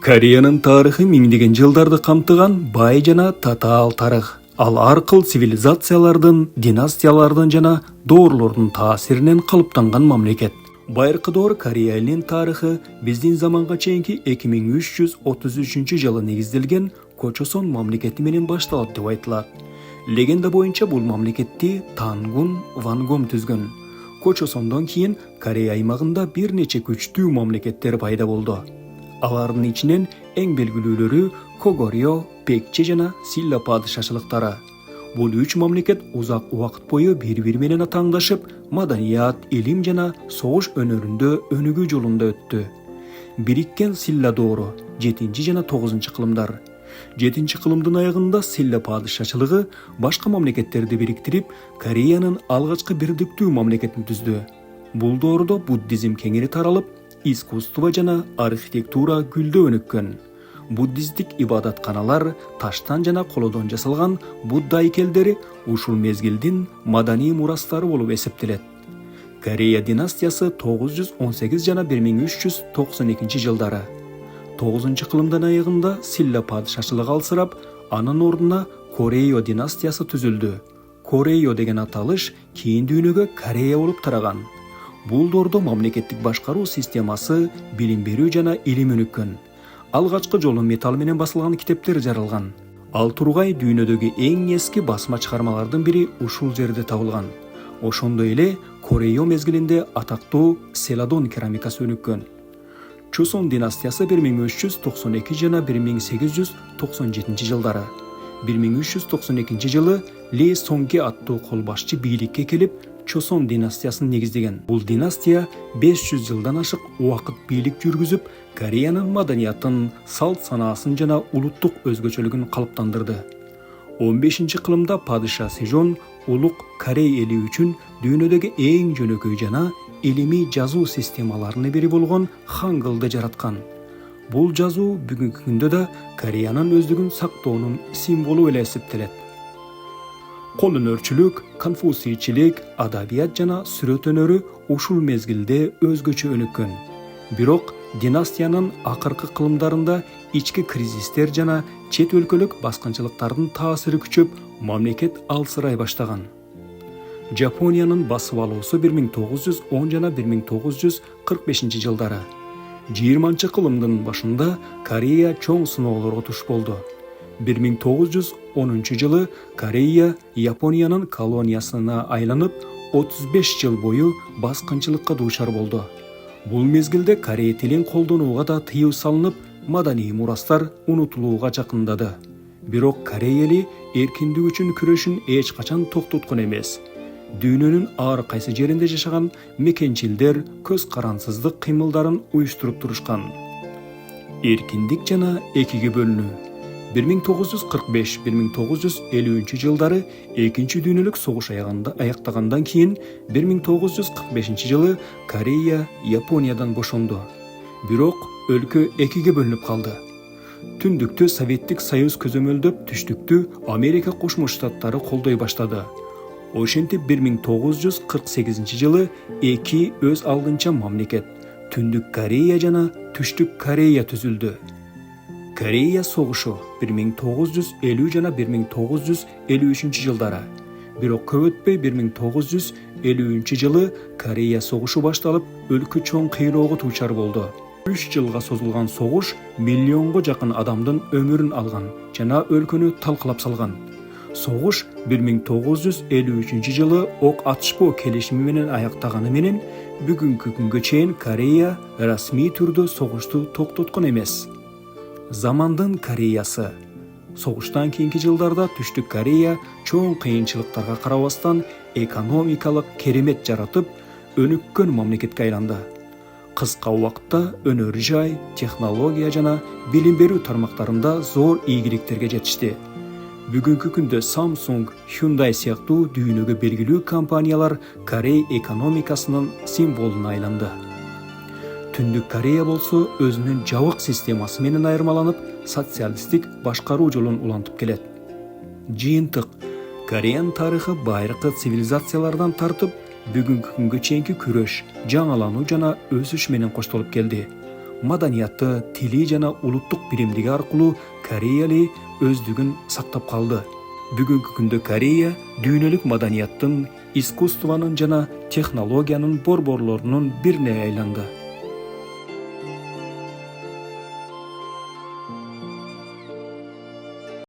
Кореянын тарыхы миңдеген жылдарды камтыган бай жана татаал тарых. Ал аркыл цивилизациялардын, династиялардын жана доорлордун таасиринен калыптанган мамлекет. Байыркы доор Корея элинин тарыхы биздин заманга чейинки 2333-жылы негизделген Кочосон мамлекети менен башталат деп айтылат. Легенда боюнча бул мамлекетти Тангун Вангом түзгөн. Кочосондон кийин Корея аймагында бир нече күчтүү мамлекеттер пайда болду. Алардын ичинен эң белгилүүлөрү Когорьё, Пекче жана Силла падышачылыктары. Бул үч мамлекет узак убакыт бою бири-бири менен атаңдашып, маданият, илим жана согуш өнөрүндө өнүгүү жолунда өттү. Бириккен Силла доору 7 жана 9 кылымдар. 7 кылымдын аягында Силла падышачылыгы башка мамлекеттерди бириктирип, Кореянын алгачкы бирдиктүү мамлекетин түздү. Бул доордо буддизм кеңири таралып, искусство жана архитектура гүлдөө өнүккөн. Буддисттик ибадатканалар, таштан жана колодон жасалган Будда айкелдери ушул мезгилдин маданий мурастары болуп эсептелет. Корея династиясы 918 жана 1392 жылдары. 9-кылымдын аягында Силла падышачылыгы алсырап, анын ордуна Корейо династиясы түзүлдү. Корейо деген аталыш кийин дүйнөгө Корея болуп тараган. Бул доордо мамлекеттик башкаруу системасы, билим берүү жана илим өнүккөн. Алгачкы жолу металл менен басылган китептер жаралган. Ал тургай дүйнөдөгү эң эски басма чыгармалардын бири ушул жерде табылган. Ошондой эле Корейо мезгилинде атактуу Селадон керамикасы өнүккөн. Чосон династиясы 1392 жана 1897 жылдары. 1392 жылы Ли Сонге аттуу колбашчы бийликке келип, Чосон династиясын негиздеген. Бул династия 500 жылдан ашык убакыт бийлик жүргүзүп, Кореянын маданиятын, салт санаасын жана улуттук өзгөчөлүгүн калыптандырды. 15-кылымда падыша Сежон улук Корей эли үчүн дүйнөдөгү эң жөнөкөй жана илимий жазуу системаларынын бири болгон хангылды жараткан. Бул жазуу бүгүнкү күндө да Кореянын өздүгүн сактоонун символу эле эсептелет. Кол өнөрчүлүк, конфуцийчилик, адабият жана сүрөт өнөрү ушул мезгилде өзгөчө өнүккөн. Бирок династиянын акыркы кылымдарында ички кризистер жана чет өлкөлүк баскынчылыктардын таасири күчөп, мамлекет алсырай баштаган. Жапониянын басып алуусу 1910 жана 1945 жылдары. 20-кылымдын башында Корея чоң сыноолорго туш болду. 1910 жылы Корея Япониянын колониясына айланып, 35 жыл бою баскынчылыкка дуушар болду. Бул мезгилде корей тилин колдонууга да тыюу салынып, маданий мурастар унутулууга жакындады. Бирок Корей эли эркиндик үчүн күрөшүн эч качан токтоткон эмес. Дүйнөнүн ар кайсы жеринде жашаган мекенчилдер көз карансыздык кыймылдарын уюштуруп турушкан. Эркиндик жана экиге бөлүнүү. 1945-1953 жылдары экинчи дүйнөлүк согуш аяктагандан кийин 1945 жылы Корея Япониядан бошонду. Бирок өлкө экиге бөлүнүп калды. Түндүктү Советтик Союз көзөмөлдөп, түштүктү Америка Кошмо Штаттары колдой баштады. Ошентип 1948 жылы эки өз алдынча мамлекет, Түндүк Корея жана Түштүк Корея түзүлдү. Корея согушу 1950 жана 1953 жылдары. Бирок көп өтпөй 1953 жылы Корея согушу башталып, өлкө чоң кыйроого дуучар болду. 3 жылга созулган согуш миллионго жакын адамдын өмүрүн алган жана өлкөнү талкалап салган. Согуш 1953 жылы ок атышпоо келишими менен аяктаганы менен бүгүнкү күнгө чейин Корея расмий түрдө согушту токтоткон эмес. Замандын Кореясы. Согуштан кийинки жылдарда Түштүк Корея чоң кыйынчылыктарга карабастан экономикалык керемет жаратып, өнүккөн мамлекетке айланды. Кыска убакытта өнөр жай, технология жана билим берүү тармактарында зор ийгиликтерге жетишти. Бүгүнкү күндө Samsung, Hyundai сыяктуу дүйнөгө белгилүү компаниялар Корей экономикасынын символуна айланды. Түндүк Корея болсо өзүнүн жабык системасы менен айырмаланып, социалисттик башкаруу жолун улантып келет. Жыйынтык: Кореянын тарыхы байыркы цивилизациялардан тартып, бүгүнкү күнгө чейинки күрөш, жаңалануу жана өсүш менен коштолуп келди. madaniyati, tili жана улуттук биримдиги аркылуу Кореяли өздүгүн сактап калды. Бүгүнкү күндө Корея дүйнөлүк маданияттын, искусствонун жана технологиянын борборлорунун бирине айланды.